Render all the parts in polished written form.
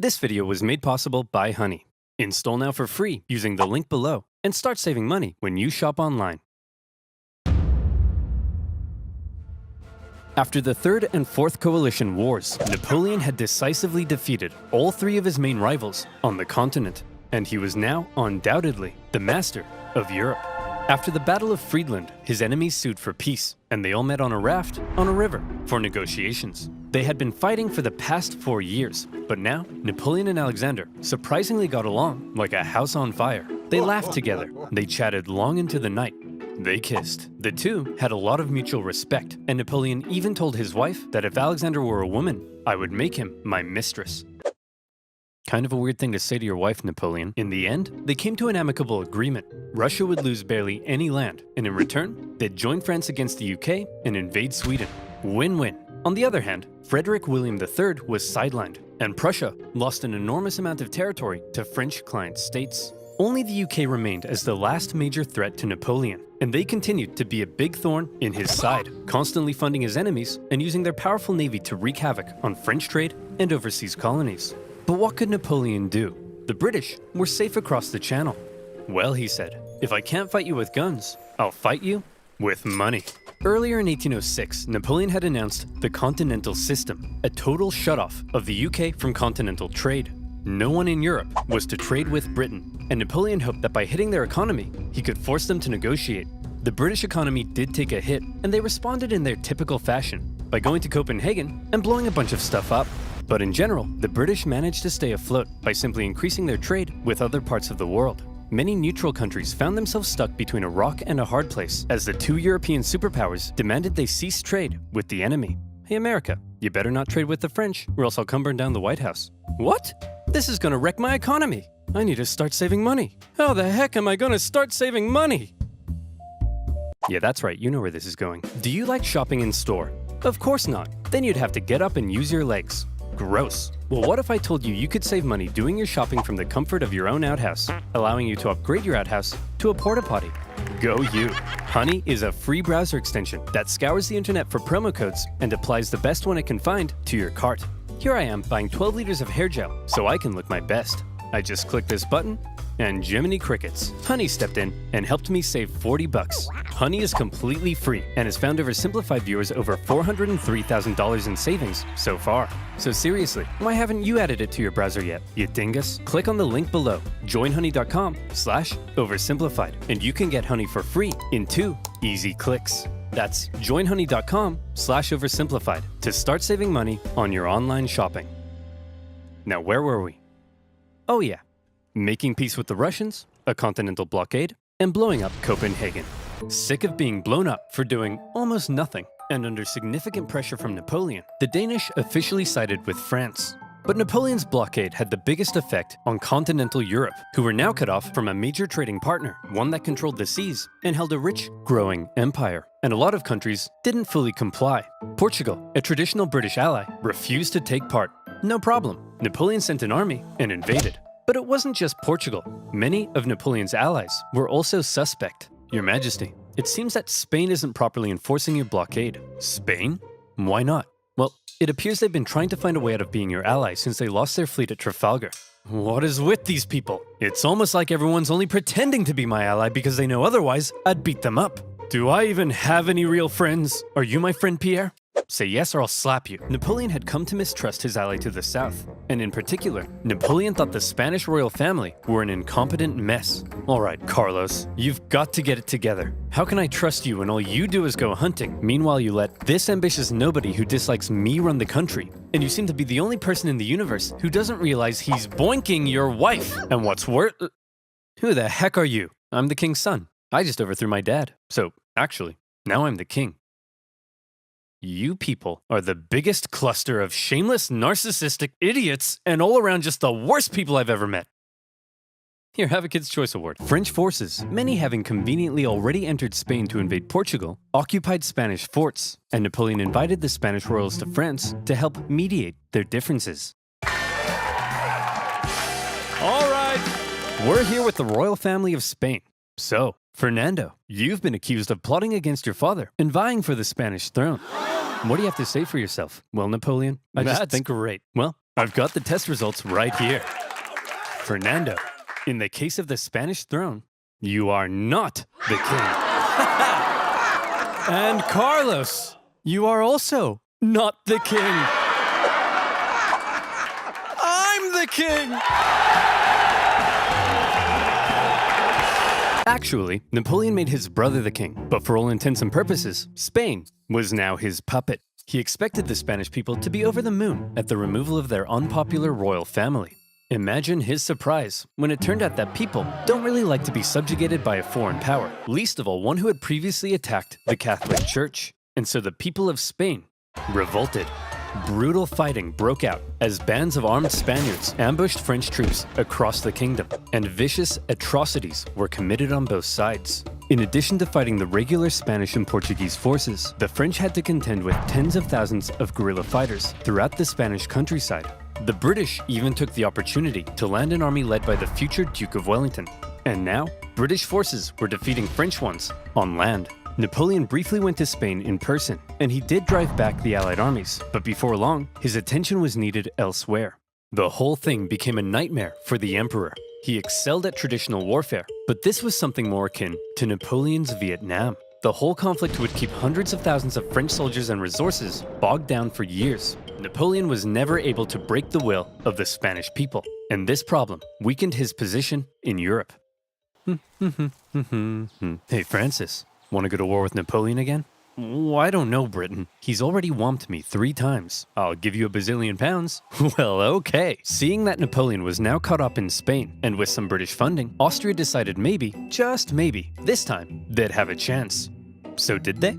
This video was made possible by Honey. Install now for free using the link below and start saving money when you shop online. After the Third and Fourth Coalition Wars, Napoleon had decisively defeated all three of his main rivals on the continent, and he was now undoubtedly the master of Europe. After the Battle of Friedland, his enemies sued for peace, and they all met on a raft on a river for negotiations. They had been fighting for the past 4 years, but now Napoleon and Alexander surprisingly got along like a house on fire. They laughed together, they chatted long into the night, they kissed. The two had a lot of mutual respect, and Napoleon even told his wife that if Alexander were a woman, I would make him my mistress. Kind of a weird thing to say to your wife, Napoleon. In the end, they came to an amicable agreement. Russia would lose barely any land, and in return, they'd join France against the UK and invade Sweden. Win-win. On the other hand, Frederick William III was sidelined, and Prussia lost an enormous amount of territory to French client states. Only the UK remained as the last major threat to Napoleon, and they continued to be a big thorn in his side, constantly funding his enemies and using their powerful navy to wreak havoc on French trade and overseas colonies. But what could Napoleon do? The British were safe across the channel. Well, he said, if I can't fight you with guns, I'll fight you with money. Earlier in 1806, Napoleon had announced the Continental System, a total shutoff of the UK from continental trade. No one in Europe was to trade with Britain, and Napoleon hoped that by hitting their economy, he could force them to negotiate. The British economy did take a hit, and they responded in their typical fashion, by going to Copenhagen and blowing a bunch of stuff up. But in general, the British managed to stay afloat by simply increasing their trade with other parts of the world. Many neutral countries found themselves stuck between a rock and a hard place as the two European superpowers demanded they cease trade with the enemy. Hey America, you better not trade with the French or else I'll come burn down the White House. What? This is gonna wreck my economy. I need to start saving money. How the heck am I gonna start saving money? Yeah, that's right, you know where this is going. Do you like shopping in store? Of course not. Then you'd have to get up and use your legs. Gross. Well, what if I told you you could save money doing your shopping from the comfort of your own outhouse, allowing you to upgrade your outhouse to a porta potty? Go you! Honey is a free browser extension that scours the internet for promo codes and applies the best one it can find to your cart. Here I am buying 12 liters of hair gel so I can look my best. I just click this button and Jiminy Crickets. Honey stepped in and helped me save 40 bucks. Honey is completely free and has found Oversimplified viewers over $403,000 in savings so far. So seriously, why haven't you added it to your browser yet, you dingus? Click on the link below, joinhoney.com/oversimplified, and you can get Honey for free in 2 easy clicks. That's joinhoney.com/oversimplified to start saving money on your online shopping. Now where were we? Oh yeah. Making peace with the Russians, a continental blockade, and blowing up Copenhagen. Sick of being blown up for doing almost nothing, and under significant pressure from Napoleon, the Danish officially sided with France. But Napoleon's blockade had the biggest effect on continental Europe, who were now cut off from a major trading partner, one that controlled the seas and held a rich, growing empire. And a lot of countries didn't fully comply. Portugal, a traditional British ally, refused to take part. No problem. Napoleon sent an army and invaded. But it wasn't just Portugal. Many of Napoleon's allies were also suspect. Your Majesty, it seems that Spain isn't properly enforcing your blockade. Spain? Why not? Well, it appears they've been trying to find a way out of being your ally since they lost their fleet at Trafalgar. What is with these people? It's almost like everyone's only pretending to be my ally because they know otherwise I'd beat them up. Do I even have any real friends? Are you my friend, Pierre? Say yes or I'll slap you. Napoleon had come to mistrust his ally to the south, and in particular, Napoleon thought the Spanish royal family were an incompetent mess. All right, Carlos, you've got to get it together. How can I trust you when all you do is go hunting? Meanwhile, you let this ambitious nobody who dislikes me run the country, and you seem to be the only person in the universe who doesn't realize he's boinking your wife. And what's worse, who the heck are you? I'm the king's son. I just overthrew my dad. So, actually, now I'm the king. You people are the biggest cluster of shameless, narcissistic idiots and all around just the worst people I've ever met. Here, have a Kid's Choice Award. French forces, many having conveniently already entered Spain to invade Portugal, occupied Spanish forts, and Napoleon invited the Spanish royals to France to help mediate their differences. All right, we're here with the royal family of Spain. So, Fernando, you've been accused of plotting against your father and vying for the Spanish throne. What do you have to say for yourself? Well, Napoleon, I just think great. Well, I've got the test results right here. Fernando, in the case of the Spanish throne, you are not the king. And Carlos, you are also not the king. I'm the king! Actually, Napoleon made his brother the king, but for all intents and purposes, Spain was now his puppet. He expected the Spanish people to be over the moon at the removal of their unpopular royal family. Imagine his surprise when it turned out that people don't really like to be subjugated by a foreign power, least of all one who had previously attacked the Catholic Church. And so the people of Spain revolted. Brutal fighting broke out as bands of armed Spaniards ambushed French troops across the kingdom, and vicious atrocities were committed on both sides. In addition to fighting the regular Spanish and Portuguese forces, the French had to contend with tens of thousands of guerrilla fighters throughout the Spanish countryside. The British even took the opportunity to land an army led by the future Duke of Wellington. And now, British forces were defeating French ones on land. Napoleon briefly went to Spain in person, and he did drive back the Allied armies, but before long, his attention was needed elsewhere. The whole thing became a nightmare for the emperor. He excelled at traditional warfare, but this was something more akin to Napoleon's Vietnam. The whole conflict would keep hundreds of thousands of French soldiers and resources bogged down for years. Napoleon was never able to break the will of the Spanish people, and this problem weakened his position in Europe. Hey, Francis. Want to go to war with Napoleon again? Oh, I don't know, Britain. He's already whomped me 3 times. I'll give you a bazillion pounds. Well, okay. Seeing that Napoleon was now caught up in Spain, and with some British funding, Austria decided maybe, just maybe, this time, they'd have a chance. So did they?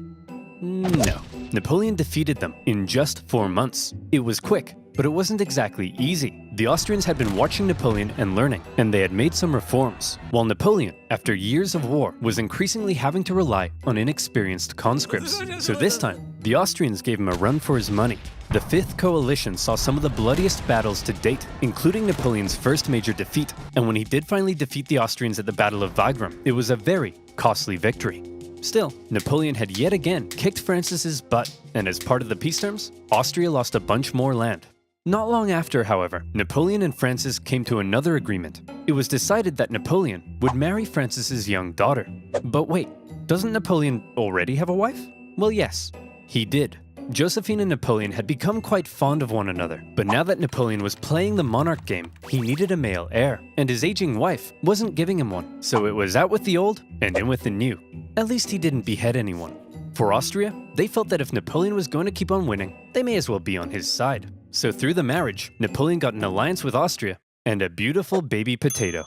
No. Napoleon defeated them in just 4 months. It was quick, but it wasn't exactly easy. The Austrians had been watching Napoleon and learning, and they had made some reforms, while Napoleon, after years of war, was increasingly having to rely on inexperienced conscripts. So this time, the Austrians gave him a run for his money. The Fifth Coalition saw some of the bloodiest battles to date, including Napoleon's first major defeat, and when he did finally defeat the Austrians at the Battle of Wagram, it was a very costly victory. Still, Napoleon had yet again kicked Francis's butt, and as part of the peace terms, Austria lost a bunch more land. Not long after, however, Napoleon and Francis came to another agreement. It was decided that Napoleon would marry Francis's young daughter. But wait, doesn't Napoleon already have a wife? Well, yes, he did. Josephine and Napoleon had become quite fond of one another, but now that Napoleon was playing the monarch game, he needed a male heir, and his aging wife wasn't giving him one, so it was out with the old and in with the new. At least he didn't behead anyone. For Austria, they felt that if Napoleon was going to keep on winning, they may as well be on his side. So through the marriage, Napoleon got an alliance with Austria and a beautiful baby potato.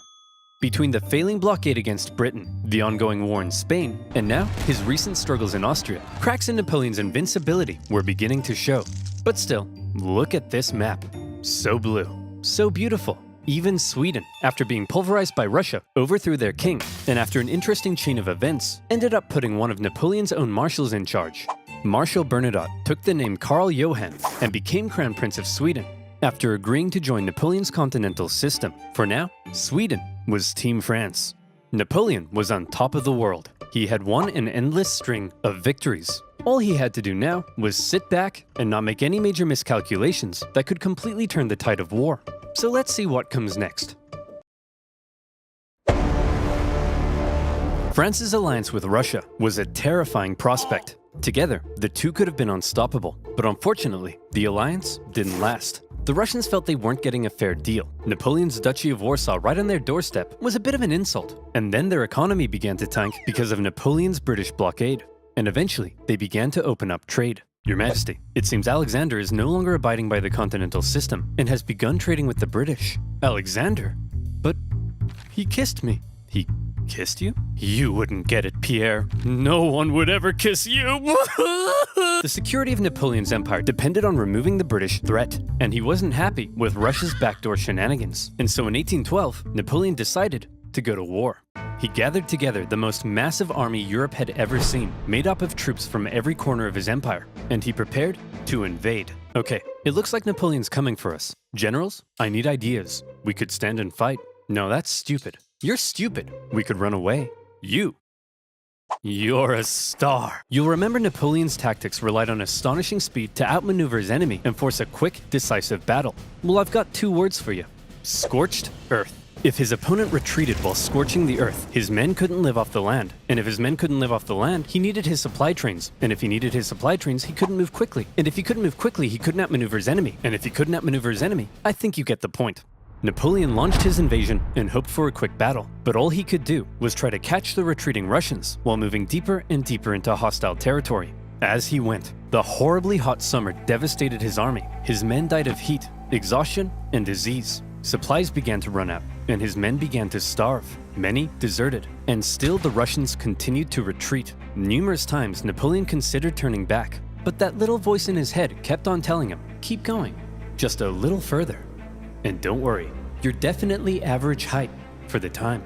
Between the failing blockade against Britain, the ongoing war in Spain, and now his recent struggles in Austria, cracks in Napoleon's invincibility were beginning to show. But still, look at this map. So blue, so beautiful. Even Sweden, after being pulverized by Russia, overthrew their king, and after an interesting chain of events, ended up putting one of Napoleon's own marshals in charge. Marshal Bernadotte took the name Karl Johan and became Crown Prince of Sweden, after agreeing to join Napoleon's continental system. For now, Sweden was Team France. Napoleon was on top of the world. He had won an endless string of victories. All he had to do now was sit back and not make any major miscalculations that could completely turn the tide of war. So let's see what comes next. France's alliance with Russia was a terrifying prospect. Together, the two could have been unstoppable, but unfortunately, the alliance didn't last. The Russians felt they weren't getting a fair deal. Napoleon's Duchy of Warsaw right on their doorstep was a bit of an insult, and then their economy began to tank because of Napoleon's British blockade. And eventually, they began to open up trade. Your Majesty, it seems Alexander is no longer abiding by the continental system and has begun trading with the British. Alexander? But he kissed me. He kissed you? You wouldn't get it, Pierre. No one would ever kiss you. The security of Napoleon's empire depended on removing the British threat, and he wasn't happy with Russia's backdoor shenanigans. And so in 1812, Napoleon decided to go to war. He gathered together the most massive army Europe had ever seen, made up of troops from every corner of his empire, and he prepared to invade. Okay, it looks like Napoleon's coming for us. Generals, I need ideas. We could stand and fight. No, that's stupid. You're stupid. We could run away. You You're a star. You'll remember Napoleon's tactics relied on astonishing speed to outmaneuver his enemy and force a quick, decisive battle. Well, I've got two words for you. Scorched earth. If his opponent retreated while scorching the earth, his men couldn't live off the land. And if his men couldn't live off the land, he needed his supply trains. And if he needed his supply trains, he couldn't move quickly. And if he couldn't move quickly, he couldn't outmaneuver his enemy. And if he couldn't outmaneuver his enemy, I think you get the point. Napoleon launched his invasion and hoped for a quick battle, but all he could do was try to catch the retreating Russians while moving deeper and deeper into hostile territory. As he went, the horribly hot summer devastated his army. His men died of heat, exhaustion, and disease. Supplies began to run out, and his men began to starve. Many deserted, and still the Russians continued to retreat. Numerous times Napoleon considered turning back, but that little voice in his head kept on telling him, keep going, just a little further. And don't worry, you're definitely average height for the time.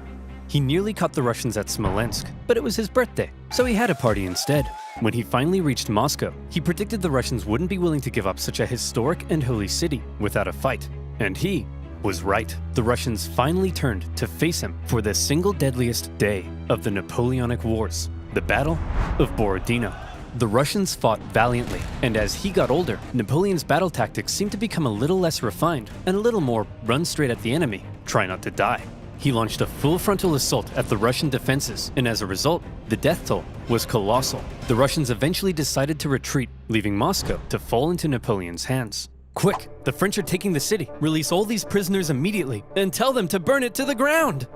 He nearly caught the Russians at Smolensk, but it was his birthday, so he had a party instead. When he finally reached Moscow, he predicted the Russians wouldn't be willing to give up such a historic and holy city without a fight. And he was right. The Russians finally turned to face him for the single deadliest day of the Napoleonic Wars, the Battle of Borodino. The Russians fought valiantly, and as he got older, Napoleon's battle tactics seemed to become a little less refined and a little more run straight at the enemy, try not to die. He launched a full frontal assault at the Russian defenses, and as a result, the death toll was colossal. The Russians eventually decided to retreat, leaving Moscow to fall into Napoleon's hands. Quick, the French are taking the city. Release all these prisoners immediately and tell them to burn it to the ground.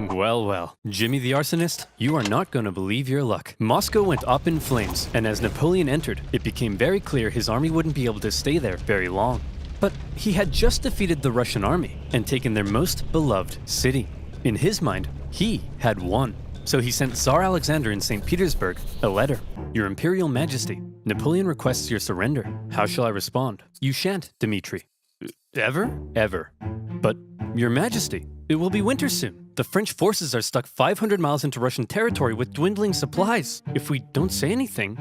Well, well, Jimmy the arsonist, you are not going to believe your luck. Moscow went up in flames, and as Napoleon entered, it became very clear his army wouldn't be able to stay there very long. But he had just defeated the Russian army and taken their most beloved city. In his mind, he had won. So he sent Tsar Alexander in St. Petersburg a letter. Your Imperial Majesty, Napoleon requests your surrender. How shall I respond? You shan't, Dmitri. Ever? Ever. But, Your Majesty, it will be winter soon. The French forces are stuck 500 miles into Russian territory with dwindling supplies. If we don't say anything,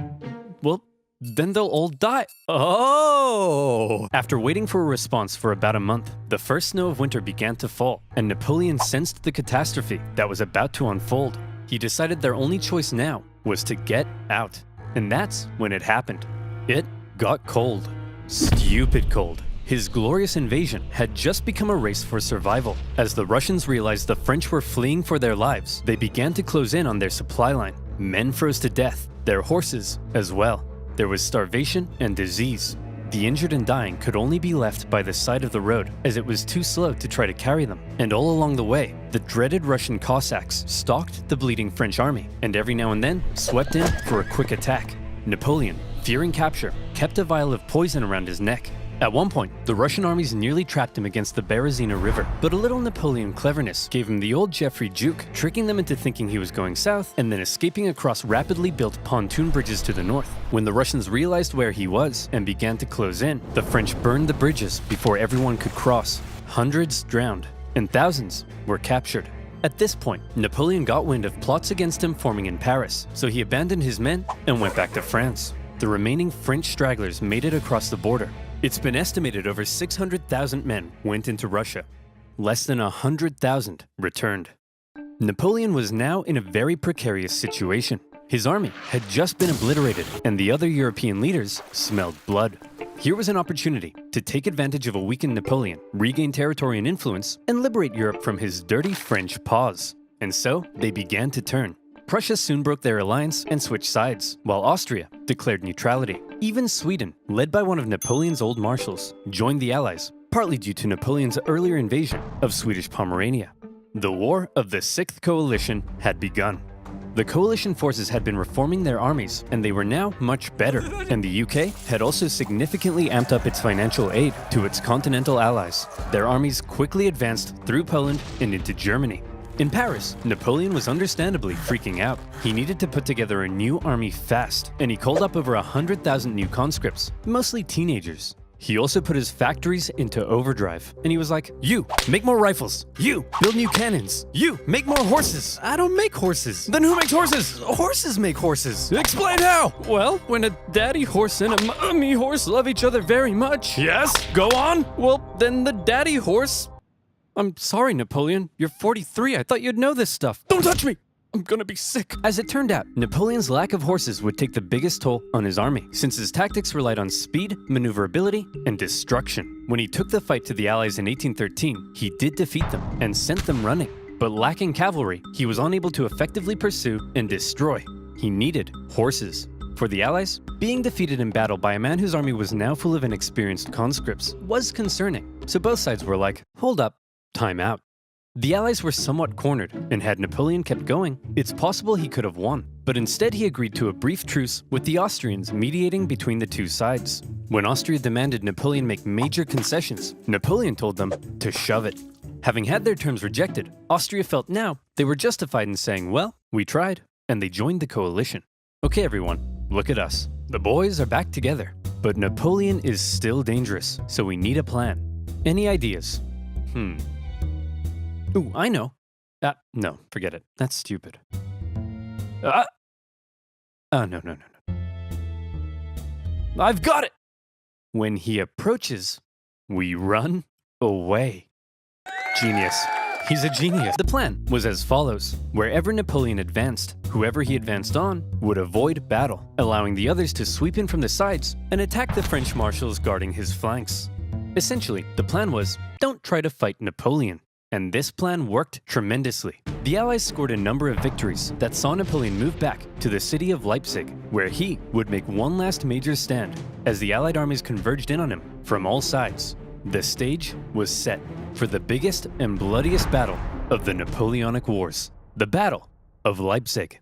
well, then they'll all die. Oh! After waiting for a response for about a month, the first snow of winter began to fall, and Napoleon sensed the catastrophe that was about to unfold. He decided their only choice now was to get out. And that's when it happened. It got cold. Stupid cold. His glorious invasion had just become a race for survival. As the Russians realized the French were fleeing for their lives, they began to close in on their supply line. Men froze to death, their horses as well. There was starvation and disease. The injured and dying could only be left by the side of the road, as it was too slow to try to carry them. And all along the way, the dreaded Russian Cossacks stalked the bleeding French army, and every now and then swept in for a quick attack. Napoleon, fearing capture, kept a vial of poison around his neck. At one point, the Russian armies nearly trapped him against the Berezina River, but a little Napoleon cleverness gave him the old Geoffrey juke, tricking them into thinking he was going south and then escaping across rapidly built pontoon bridges to the north. When the Russians realized where he was and began to close in, the French burned the bridges before everyone could cross. Hundreds drowned, and thousands were captured. At this point, Napoleon got wind of plots against him forming in Paris, so he abandoned his men and went back to France. The remaining French stragglers made it across the border. It's been estimated over 600,000 men went into Russia. Less than 100,000 returned. Napoleon was now in a very precarious situation. His army had just been obliterated, and the other European leaders smelled blood. Here was an opportunity to take advantage of a weakened Napoleon, regain territory and influence, and liberate Europe from his dirty French paws. And so they began to turn. Prussia soon broke their alliance and switched sides, while Austria declared neutrality. Even Sweden, led by one of Napoleon's old marshals, joined the Allies, partly due to Napoleon's earlier invasion of Swedish Pomerania. The War of the Sixth Coalition had begun. The coalition forces had been reforming their armies, and they were now much better. And the UK had also significantly amped up its financial aid to its continental allies. Their armies quickly advanced through Poland and into Germany. In Paris, Napoleon was understandably freaking out. He needed to put together a new army fast, and he called up over 100,000 new conscripts, mostly teenagers. He also put his factories into overdrive, and he was like, you, make more rifles. You, build new cannons. You, make more horses. I don't make horses. Then who makes horses? Horses make horses. Explain how. Well, when a daddy horse and a mommy horse love each other very much. Yes, go on. Well, then the daddy horse... I'm sorry, Napoleon. You're 43. I thought you'd know this stuff. Don't touch me! I'm gonna be sick. As it turned out, Napoleon's lack of horses would take the biggest toll on his army, since his tactics relied on speed, maneuverability, and destruction. When he took the fight to the Allies in 1813, he did defeat them and sent them running. But lacking cavalry, he was unable to effectively pursue and destroy. He needed horses. For the Allies, being defeated in battle by a man whose army was now full of inexperienced conscripts was concerning. So both sides were like, hold up, time out. The Allies were somewhat cornered, and had Napoleon kept going, it's possible he could have won. But instead he agreed to a brief truce with the Austrians mediating between the two sides. When Austria demanded Napoleon make major concessions, Napoleon told them to shove it. Having had their terms rejected, Austria felt now they were justified in saying, well, we tried, and they joined the coalition. Okay everyone, look at us. The boys are back together. But Napoleon is still dangerous, so we need a plan. Any ideas? Ooh, I know. No, forget it. That's stupid. Oh, no. I've got it! When he approaches, we run away. Genius. He's a genius. The plan was as follows. Wherever Napoleon advanced, whoever he advanced on would avoid battle, allowing the others to sweep in from the sides and attack the French marshals guarding his flanks. Essentially, the plan was, don't try to fight Napoleon. And this plan worked tremendously. The Allies scored a number of victories that saw Napoleon move back to the city of Leipzig, where he would make one last major stand as the Allied armies converged in on him from all sides. The stage was set for the biggest and bloodiest battle of the Napoleonic Wars, the Battle of Leipzig.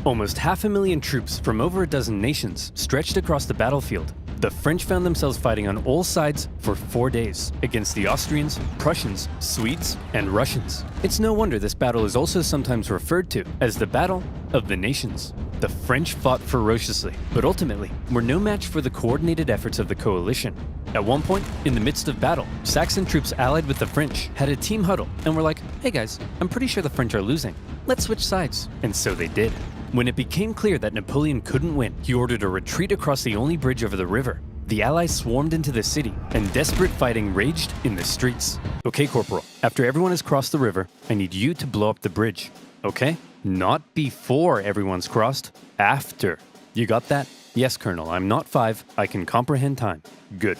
Almost 500,000 troops from over a dozen nations stretched across the battlefield. The French found themselves fighting on all sides for 4 days against the Austrians, Prussians, Swedes, and Russians. It's no wonder this battle is also sometimes referred to as the Battle of the Nations. The French fought ferociously, but ultimately were no match for the coordinated efforts of the coalition. At one point, in the midst of battle, Saxon troops allied with the French had a team huddle and were like, hey guys, I'm pretty sure the French are losing. Let's switch sides. And so they did. When it became clear that Napoleon couldn't win, he ordered a retreat across the only bridge over the river. The Allies swarmed into the city, and desperate fighting raged in the streets. Okay, Corporal, after everyone has crossed the river, I need you to blow up the bridge. Okay? Not before everyone's crossed, after. You got that? Yes, Colonel, I'm not 5. I can comprehend time. Good.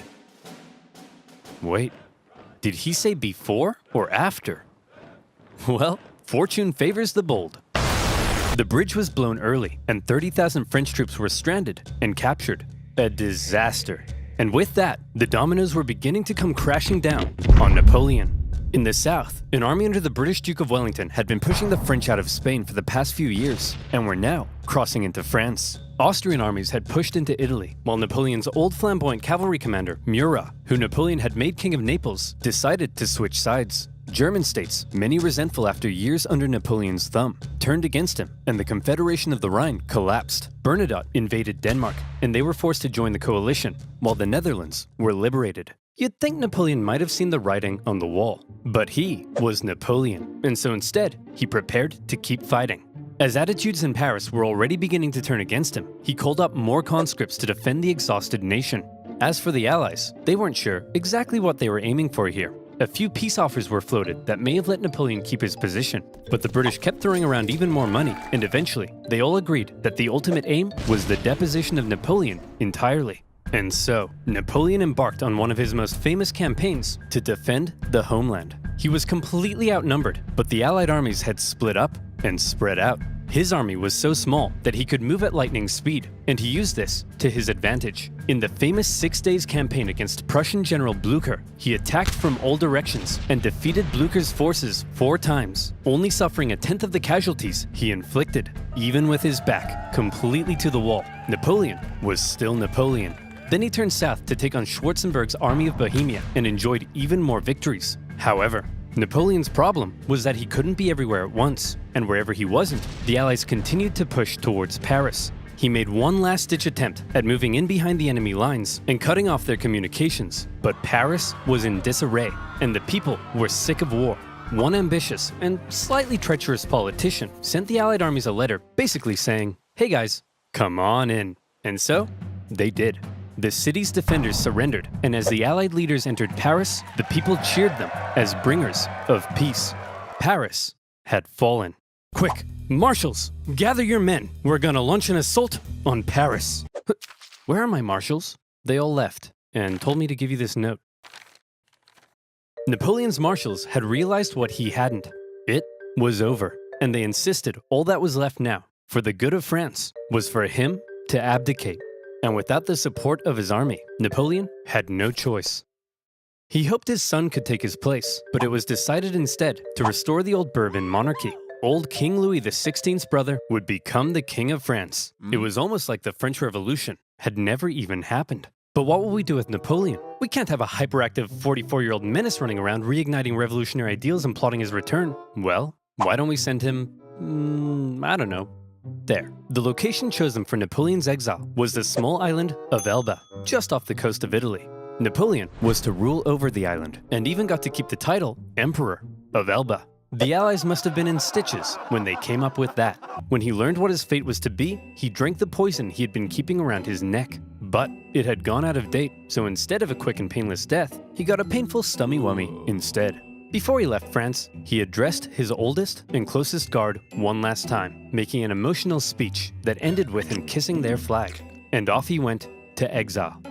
Wait, did he say before or after? Well, fortune favors the bold. The bridge was blown early, and 30,000 French troops were stranded and captured. A disaster. And with that, the dominoes were beginning to come crashing down on Napoleon. In the south, an army under the British Duke of Wellington had been pushing the French out of Spain for the past few years, and were now crossing into France. Austrian armies had pushed into Italy, while Napoleon's old flamboyant cavalry commander, Murat, who Napoleon had made king of Naples, decided to switch sides. German states, many resentful after years under Napoleon's thumb, turned against him, and the Confederation of the Rhine collapsed. Bernadotte invaded Denmark, and they were forced to join the coalition, while the Netherlands were liberated. You'd think Napoleon might have seen the writing on the wall, but he was Napoleon, and so instead, he prepared to keep fighting. As attitudes in Paris were already beginning to turn against him, he called up more conscripts to defend the exhausted nation. As for the Allies, they weren't sure exactly what they were aiming for here. A few peace offers were floated that may have let Napoleon keep his position, but the British kept throwing around even more money, and eventually, they all agreed that the ultimate aim was the deposition of Napoleon entirely. And so, Napoleon embarked on one of his most famous campaigns to defend the homeland. He was completely outnumbered, but the Allied armies had split up and spread out. His army was so small that he could move at lightning speed, and he used this to his advantage. In the famous 6 Days campaign against Prussian General Blücher, he attacked from all directions and defeated Blücher's forces 4 times, only suffering 1/10 of the casualties he inflicted. Even with his back completely to the wall, Napoleon was still Napoleon. Then he turned south to take on Schwarzenberg's army of Bohemia and enjoyed even more victories. However, Napoleon's problem was that he couldn't be everywhere at once, and wherever he wasn't, the Allies continued to push towards Paris. He made one last-ditch attempt at moving in behind the enemy lines and cutting off their communications, but Paris was in disarray, and the people were sick of war. One ambitious and slightly treacherous politician sent the Allied armies a letter basically saying, "Hey guys, come on in." And so, they did. The city's defenders surrendered, and as the Allied leaders entered Paris, the people cheered them as bringers of peace. Paris had fallen. Quick, marshals, gather your men. We're gonna launch an assault on Paris. Where are my marshals? They all left and told me to give you this note. Napoleon's marshals had realized what he hadn't. It was over, and they insisted all that was left now, for the good of France, was for him to abdicate. And without the support of his army, Napoleon had no choice. He hoped his son could take his place, but it was decided instead to restore the old Bourbon monarchy. Old King Louis XVI's brother would become the King of France. It was almost like the French Revolution had never even happened. But what will we do with Napoleon? We can't have a hyperactive 44-year-old menace running around reigniting revolutionary ideals and plotting his return. Well, why don't we send him, I don't know, there. The location chosen for Napoleon's exile was the small island of Elba, just off the coast of Italy. Napoleon was to rule over the island, and even got to keep the title Emperor of Elba. The Allies must have been in stitches when they came up with that. When he learned what his fate was to be, he drank the poison he had been keeping around his neck. But it had gone out of date, so instead of a quick and painless death, he got a painful stummy-wummy instead. Before he left France, he addressed his oldest and closest guard one last time, making an emotional speech that ended with him kissing their flag. And off he went to exile.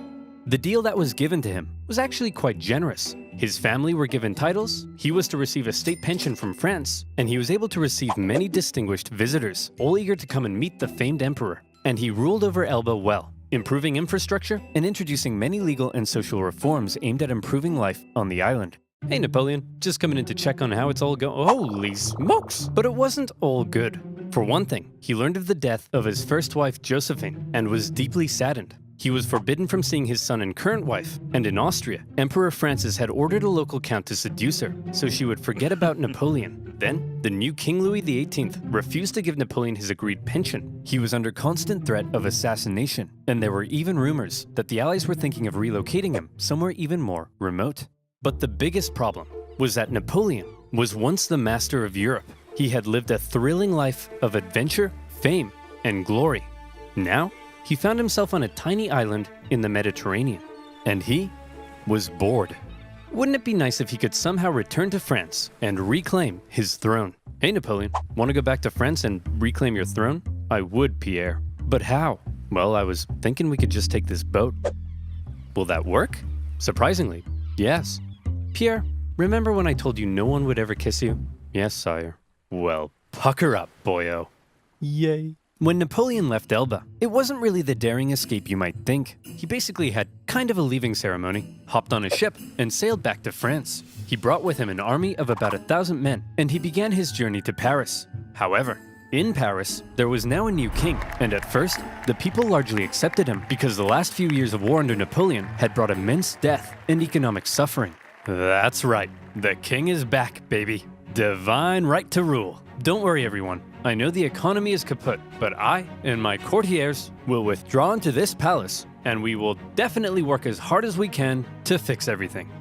The deal that was given to him was actually quite generous. His family were given titles, he was to receive a state pension from France, and he was able to receive many distinguished visitors, all eager to come and meet the famed emperor. And he ruled over Elba well, improving infrastructure and introducing many legal and social reforms aimed at improving life on the island. Hey Napoleon, just coming in to check on how it's all going. Holy smokes! But it wasn't all good. For one thing, he learned of the death of his first wife Josephine and was deeply saddened. He was forbidden from seeing his son and current wife, and in Austria, Emperor Francis had ordered a local count to seduce her, so she would forget about Napoleon. Then, the new King Louis XVIII refused to give Napoleon his agreed pension. He was under constant threat of assassination, and there were even rumors that the Allies were thinking of relocating him somewhere even more remote. But the biggest problem was that Napoleon was once the master of Europe. He had lived a thrilling life of adventure, fame, and glory. Now, he found himself on a tiny island in the Mediterranean, and he was bored. Wouldn't it be nice if he could somehow return to France and reclaim his throne? Hey Napoleon, want to go back to France and reclaim your throne? I would, Pierre. But how? Well, I was thinking we could just take this boat. Will that work? Surprisingly, yes. Pierre, remember when I told you no one would ever kiss you? Yes, sire. Well, pucker up, boyo. Yay. When Napoleon left Elba, it wasn't really the daring escape you might think. He basically had kind of a leaving ceremony, hopped on a ship, and sailed back to France. He brought with him an army of about 1,000 men, and he began his journey to Paris. However, in Paris, there was now a new king, and at first, the people largely accepted him because the last few years of war under Napoleon had brought immense death and economic suffering. That's right, the king is back, baby. Divine right to rule. Don't worry, everyone. I know the economy is kaput, but I and my courtiers will withdraw into this palace, and we will definitely work as hard as we can to fix everything.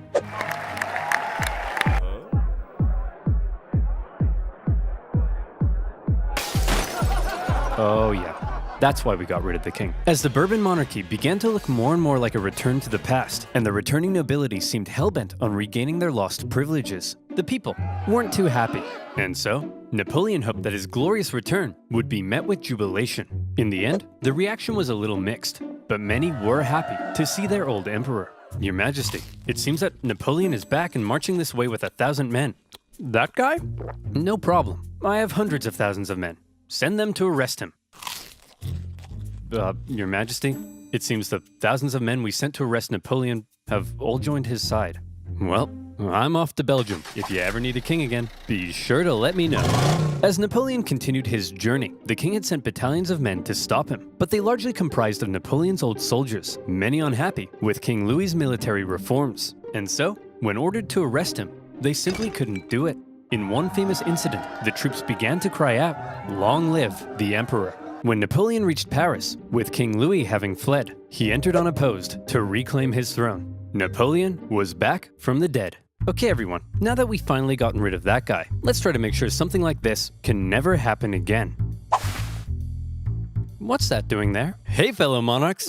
Oh yeah, that's why we got rid of the king. As the Bourbon monarchy began to look more and more like a return to the past, and the returning nobility seemed hellbent on regaining their lost privileges, the people weren't too happy. And so, Napoleon hoped that his glorious return would be met with jubilation. In the end, the reaction was a little mixed, but many were happy to see their old emperor. Your Majesty, it seems that Napoleon is back and marching this way with 1,000 men. That guy? No problem. I have hundreds of thousands of men. Send them to arrest him. Your Majesty, it seems the thousands of men we sent to arrest Napoleon have all joined his side. Well, I'm off to Belgium. If you ever need a king again, be sure to let me know. As Napoleon continued his journey, the king had sent battalions of men to stop him, but they largely comprised of Napoleon's old soldiers, many unhappy with King Louis's military reforms. And so, when ordered to arrest him, they simply couldn't do it. In one famous incident, the troops began to cry out, "Long live the Emperor." When Napoleon reached Paris, with King Louis having fled, he entered unopposed to reclaim his throne. Napoleon was back from the dead. Okay everyone, now that we've finally gotten rid of that guy, let's try to make sure something like this can never happen again. What's that doing there? Hey fellow monarchs!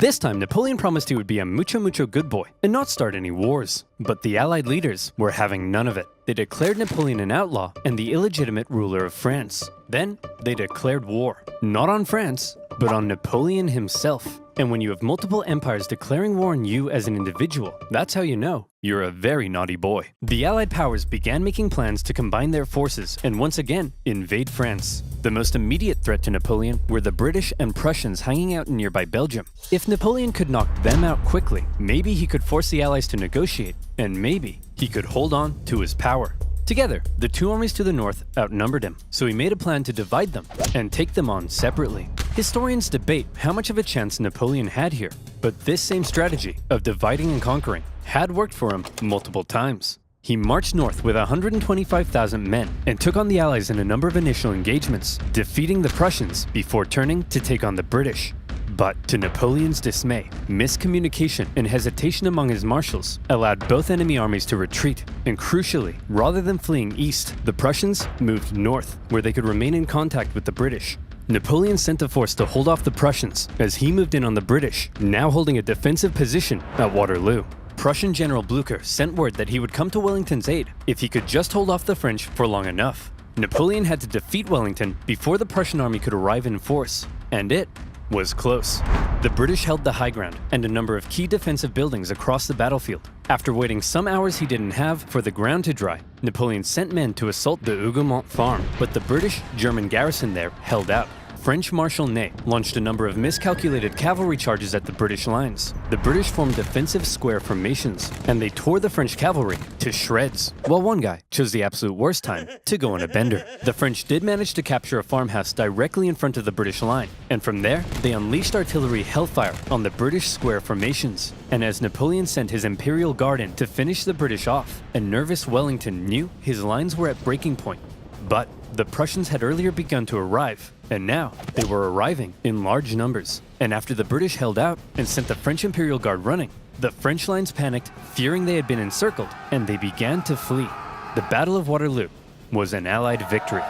This time, Napoleon promised he would be a mucho good boy and not start any wars. But the Allied leaders were having none of it. They declared Napoleon an outlaw and the illegitimate ruler of France. Then, they declared war, not on France, but on Napoleon himself. And when you have multiple empires declaring war on you as an individual, that's how you know you're a very naughty boy. The Allied powers began making plans to combine their forces and once again invade France. The most immediate threat to Napoleon were the British and Prussians hanging out in nearby Belgium. If Napoleon could knock them out quickly, maybe he could force the Allies to negotiate, and maybe he could hold on to his power. Together, the two armies to the north outnumbered him, so he made a plan to divide them and take them on separately. Historians debate how much of a chance Napoleon had here, but this same strategy of dividing and conquering had worked for him multiple times. He marched north with 125,000 men and took on the Allies in a number of initial engagements, defeating the Prussians before turning to take on the British. But to Napoleon's dismay, miscommunication and hesitation among his marshals allowed both enemy armies to retreat, and crucially, rather than fleeing east, the Prussians moved north, where they could remain in contact with the British. Napoleon sent a force to hold off the Prussians as he moved in on the British, now holding a defensive position at Waterloo. Prussian General Blücher sent word that he would come to Wellington's aid if he could just hold off the French for long enough. Napoleon had to defeat Wellington before the Prussian army could arrive in force, and it was close. The British held the high ground and a number of key defensive buildings across the battlefield. After waiting some hours he didn't have for the ground to dry, Napoleon sent men to assault the Hougoumont farm, but the British-German garrison there held out. French Marshal Ney launched a number of miscalculated cavalry charges at the British lines. The British formed defensive square formations, and they tore the French cavalry to shreds, while one guy chose the absolute worst time to go on a bender. The French did manage to capture a farmhouse directly in front of the British line, and from there, they unleashed artillery hellfire on the British square formations. And as Napoleon sent his Imperial Guard in to finish the British off, a nervous Wellington knew his lines were at breaking point. But the Prussians had earlier begun to arrive, and now they were arriving in large numbers. And after the British held out and sent the French Imperial Guard running, the French lines panicked, fearing they had been encircled, and they began to flee. The Battle of Waterloo was an Allied victory.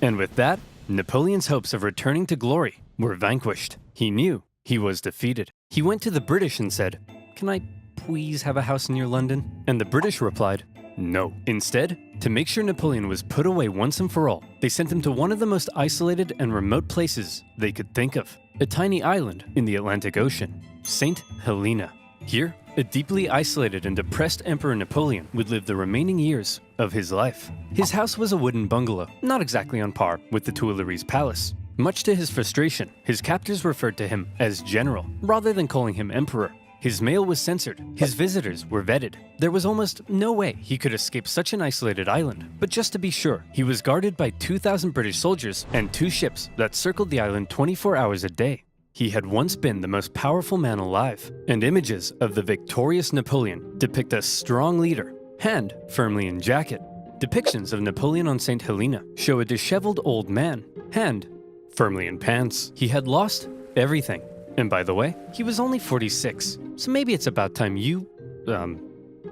And with that, Napoleon's hopes of returning to glory were vanquished. He knew he was defeated. He went to the British and said, "Can I please have a house near London?" And the British replied, "No." Instead, to make sure Napoleon was put away once and for all, they sent him to one of the most isolated and remote places they could think of, a tiny island in the Atlantic Ocean, St. Helena. Here, a deeply isolated and depressed Emperor Napoleon would live the remaining years of his life. His house was a wooden bungalow, not exactly on par with the Tuileries Palace. Much to his frustration, his captors referred to him as General, rather than calling him Emperor. His mail was censored, his visitors were vetted. There was almost no way he could escape such an isolated island. But just to be sure, he was guarded by 2,000 British soldiers and 2 ships that circled the island 24 hours a day. He had once been the most powerful man alive, and images of the victorious Napoleon depict a strong leader, hand firmly in jacket. Depictions of Napoleon on St. Helena show a disheveled old man, hand firmly in pants. He had lost everything. And by the way, he was only 46, so maybe it's about time you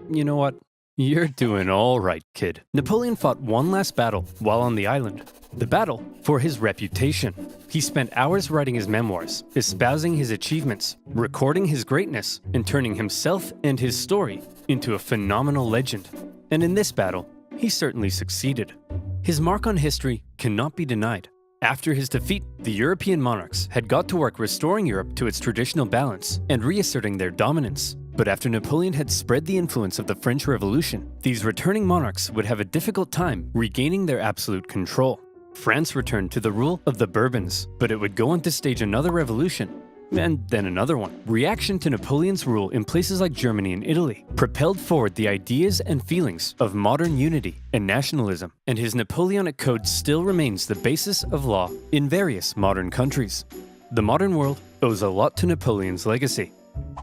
know what? You're doing all right, kid. Napoleon fought one last battle while on the island. The battle for his reputation. He spent hours writing his memoirs, espousing his achievements, recording his greatness, and turning himself and his story into a phenomenal legend. And in this battle, he certainly succeeded. His mark on history cannot be denied. After his defeat, the European monarchs had got to work restoring Europe to its traditional balance and reasserting their dominance. But after Napoleon had spread the influence of the French Revolution, these returning monarchs would have a difficult time regaining their absolute control. France returned to the rule of the Bourbons, but it would go on to stage another revolution, and then another one. Reaction to Napoleon's rule in places like Germany and Italy propelled forward the ideas and feelings of modern unity and nationalism, and his Napoleonic code still remains the basis of law in various modern countries. The modern world owes a lot to Napoleon's legacy.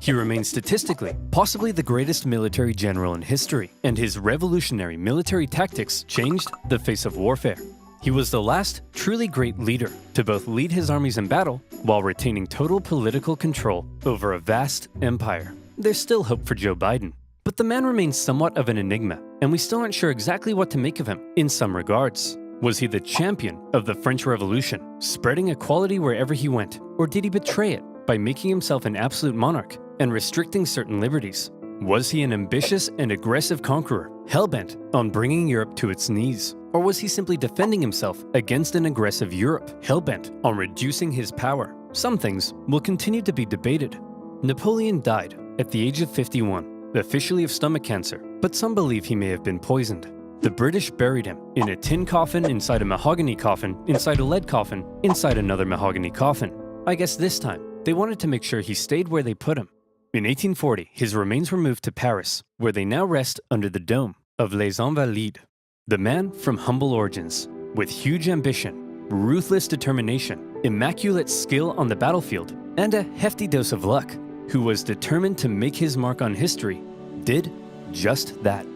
He remains statistically possibly the greatest military general in history, and his revolutionary military tactics changed the face of warfare. He was the last truly great leader to both lead his armies in battle while retaining total political control over a vast empire. There's still hope for Joe Biden, but the man remains somewhat of an enigma, and we still aren't sure exactly what to make of him in some regards. Was he the champion of the French Revolution, spreading equality wherever he went, or did he betray it by making himself an absolute monarch and restricting certain liberties? Was he an ambitious and aggressive conqueror, hell-bent on bringing Europe to its knees? Or was he simply defending himself against an aggressive Europe, hell-bent on reducing his power? Some things will continue to be debated. Napoleon died at the age of 51, officially of stomach cancer, but some believe he may have been poisoned. The British buried him in a tin coffin, inside a mahogany coffin, inside a lead coffin, inside another mahogany coffin. I guess this time, they wanted to make sure he stayed where they put him. In 1840, his remains were moved to Paris, where they now rest under the dome of Les Invalides. The man from humble origins, with huge ambition, ruthless determination, immaculate skill on the battlefield, and a hefty dose of luck, who was determined to make his mark on history, did just that.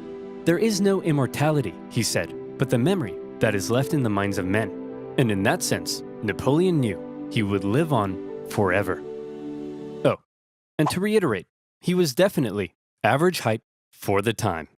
There is no immortality, he said, but the memory that is left in the minds of men. And in that sense, Napoleon knew he would live on forever. Oh, and to reiterate, he was definitely average height for the time.